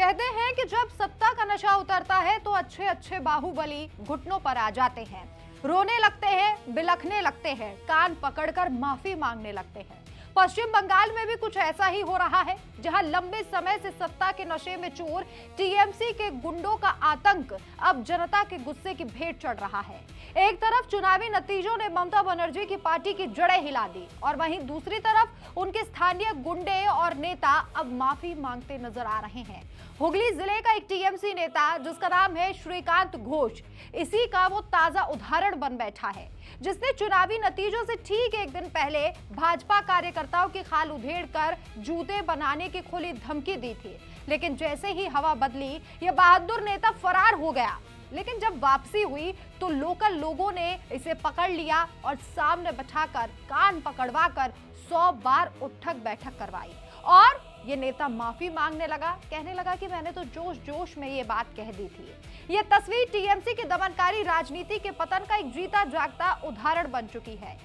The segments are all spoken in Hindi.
कहते हैं कि जब सत्ता का नशा उतरता है तो अच्छे अच्छे बाहुबली घुटनों पर आ जाते हैं, रोने लगते हैं, बिलखने लगते हैं, कान पकड़कर माफी मांगने लगते हैं। पश्चिम बंगाल में भी कुछ ऐसा ही हो रहा है, जहां लंबे समय से सत्ता के नशे में चूर टीएमसी के गुंडों का आतंक अब जनता के गुस्से की भेंट चढ़ रहा है। एक तरफ चुनावी नतीजों ने ममता बनर्जी की पार्टी की जड़ें हिला दी और वहीं दूसरी तरफ उनके स्थानीय गुंडे और नेता अब माफी मांगते नजर आ रहे हैं। हुगली जिले का एक टीएमसी नेता जिसका नाम है श्रीकांत घोष, इसी का वो ताजा उदाहरण बन बैठा है, जिसने चुनावी नतीजों से ठीक एक दिन पहले भाजपा कार्यकर्ताओं की खाल उधेड़कर जूते बनाने की खुली धमकी दी थी। लेकिन जैसे ही हवा बदली, ये बहादुर नेता फरार हो गया। लेकिन जब वापसी हुई तो लोकल लोगों ने इसे पकड़ लिया और सामने बैठाकर कान पकड़वाकर 100 बार उठक बैठक करवाई और ये नेता माफी मांगने लगा, कहने लगा कि मैंने तो जोश जोश में ये बात कह दी थी। ये तस्वीर टीएमसी की दमनकारी राजनीति के पतन का एक जीता जागता उदाहरण बन चुकी है।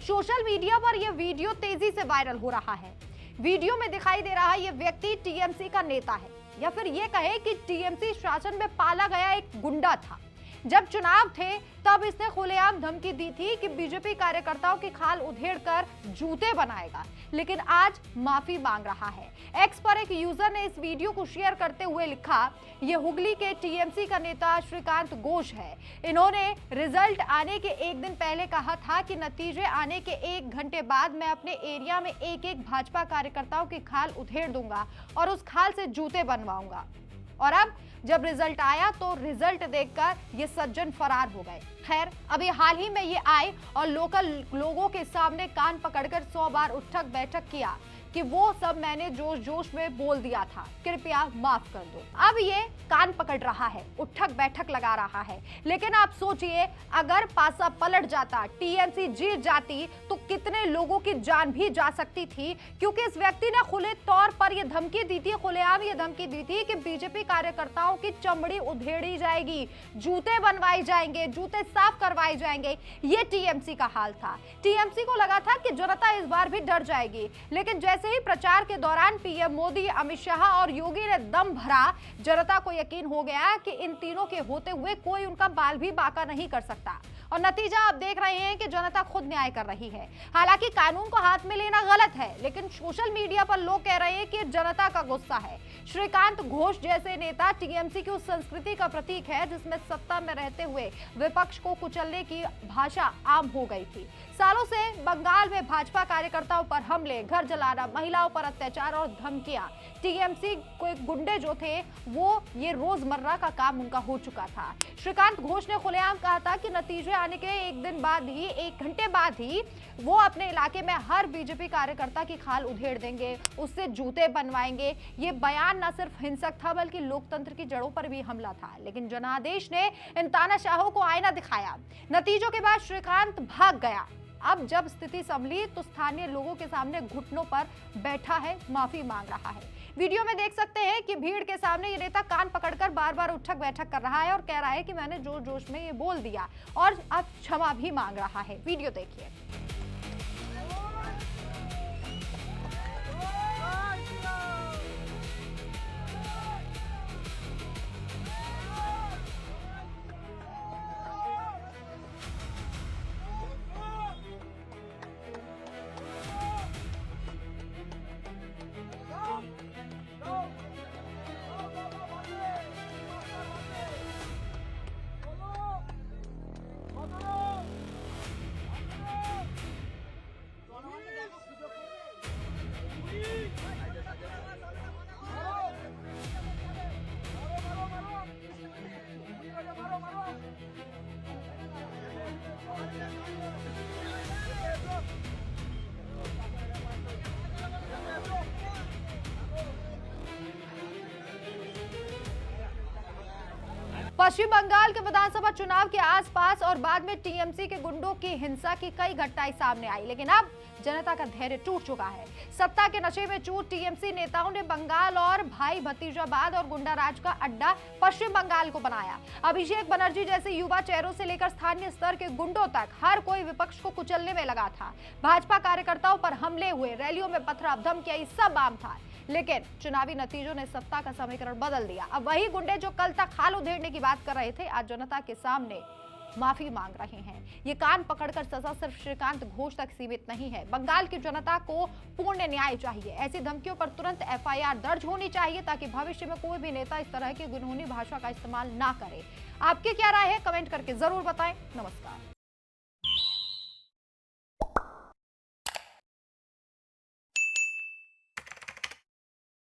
सोशल मीडिया पर यह वीडियो तेजी से वायरल हो रहा है। वीडियो में दिखाई दे रहा यह व्यक्ति टीएमसी का नेता है या फिर यह कहे कि टीएमसी शासन में पाला गया एक गुंडा था। जब चुनाव थे तब इसने खुलेआम धमकी दी थी कि बीजेपी कार्यकर्ताओं की खाल उधेड़कर जूते बनाएगा, लेकिन आज माफी मांग रहा है। एक्स पर एक यूजर ने इस वीडियो को शेयर करते हुए लिखा, ये हुगली के टीएमसी का नेता श्रीकांत घोष है। इन्होंने रिजल्ट आने के एक दिन पहले कहा था कि नतीजे आने के 1 घंटे बाद मैं अपने एरिया में एक एक भाजपा कार्यकर्ताओं की खाल उधेड़ दूंगा और उस खाल से जूते बनवाऊंगा। और अब जब रिजल्ट आया तो रिजल्ट देखकर ये सज्जन फरार हो गए। खैर, अभी हाल ही में ये आए और लोकल लोगों के सामने कान पकड़कर 100 बार उठक बैठक किया कि वो सब मैंने जोश जोश में बोल दिया था, कृपया माफ कर दो। अब ये कान पकड़ रहा है, उठक बैठक लगा रहा है। लेकिन आप सोचिए, अगर पासा पलट जाता, टीएमसी जीत जाती तो कितने लोगों की जान भी जा सकती थी, क्योंकि इस व्यक्ति ने खुले तौर पर यह धमकी दी थी, खुलेआम ये धमकी दी थी कि बीजेपी कार्यकर्ताओं की चमड़ी उधेड़ी जाएगी, जूते बनवाए जाएंगे, जूते साफ करवाए जाएंगे। ये टीएमसी का हाल था। टीएमसी को लगा था कि जनता इस बार भी डर जाएगी, लेकिन जैसे ही प्रचार के दौरान पीएम मोदी, अमित शाह और योगी ने दम भरा, जनता को यकीन हो गया कि इन तीनों के होते हुए कोई उनका बाल भी बांका नहीं कर सकता। और नतीजा आप देख रहे हैं कि जनता खुद न्याय कर रही है। हालांकि कानून को हाथ में लेना गलत है, लेकिन सोशल मीडिया पर लोग कह रहे हैं कि जनता का गुस्सा है। श्रीकांत घोष जैसे नेता टीएमसी की उस संस्कृति का प्रतीक है जिसमें सत्ता में रहते हुए विपक्ष को कुचलने की भाषा आम हो गई थी। सालों से बंगाल में भाजपा कार्यकर्ताओं पर हमले, घर जलाना, महिलाओं पर अत्याचार और धमकियां, टीएमसी के गुंडे जो थे वो ये रोजमर्रा का काम उनका हो चुका था। श्रीकांत घोष ने खुलेआम कहा था कि नतीजे आने के एक दिन बाद ही, 1 घंटे बाद ही वो अपने इलाके में हर बीजेपी कार्यकर्ता की खाल उधेड़ देंगे, उससे जूते बनवाएंगे। ये बयान न सिर्फ हिंसक था बल्कि लोकतंत्र की जड़ों पर भी हमला था। लेकिन जनादेश ने इन तानाशाहों को आईना दिखाया। नतीजों के बाद श्रीकांत भाग गया। अब जब स्थिति संभली तो स्थानीय लोगों के सामने घुटनों पर बैठा है, माफी मांग रहा है। वीडियो में देख सकते हैं कि भीड़ के सामने ये नेता कान पकड़कर बार बार उठक बैठक कर रहा है और कह रहा है कि मैंने जोश जोश में ये बोल दिया और अब क्षमा भी मांग रहा है। वीडियो देखिए। पश्चिम बंगाल के विधानसभा चुनाव के आसपास और बाद में टीएमसी के गुंडों की हिंसा की कई घटनाएं सामने आई, लेकिन अब जनता का धैर्य टूट चुका है। सत्ता के नशे में चूर टीएमसी नेताओं ने बंगाल और भाई भतीजावाद और गुंडाराज का अड्डा पश्चिम बंगाल को बनाया। अभिषेक बनर्जी जैसे युवा चेहरों से लेकर स्थानीय स्तर के गुंडों तक हर कोई विपक्ष को कुचलने में लगा था। भाजपा कार्यकर्ताओं पर हमले हुए, रैलियों में पथराव धमकियां, सब आम था। लेकिन चुनावी नतीजों ने सत्ता का समीकरण बदल दिया। अब वही गुंडे जो कल तक खाल उधेड़ने की बात कर रहे थे, आज जनता के सामने माफी मांग रहे हैं। ये कान पकड़कर सजा सिर्फ श्रीकांत घोष तक सीमित नहीं है। बंगाल की जनता को पूर्ण न्याय चाहिए। ऐसी धमकियों पर तुरंत एफआईआर दर्ज होनी चाहिए ताकि भविष्य में कोई भी नेता इस तरह की घिनौनी भाषा का इस्तेमाल ना करे। आपकी क्या राय है, कमेंट करके जरूर बताएं। नमस्कार।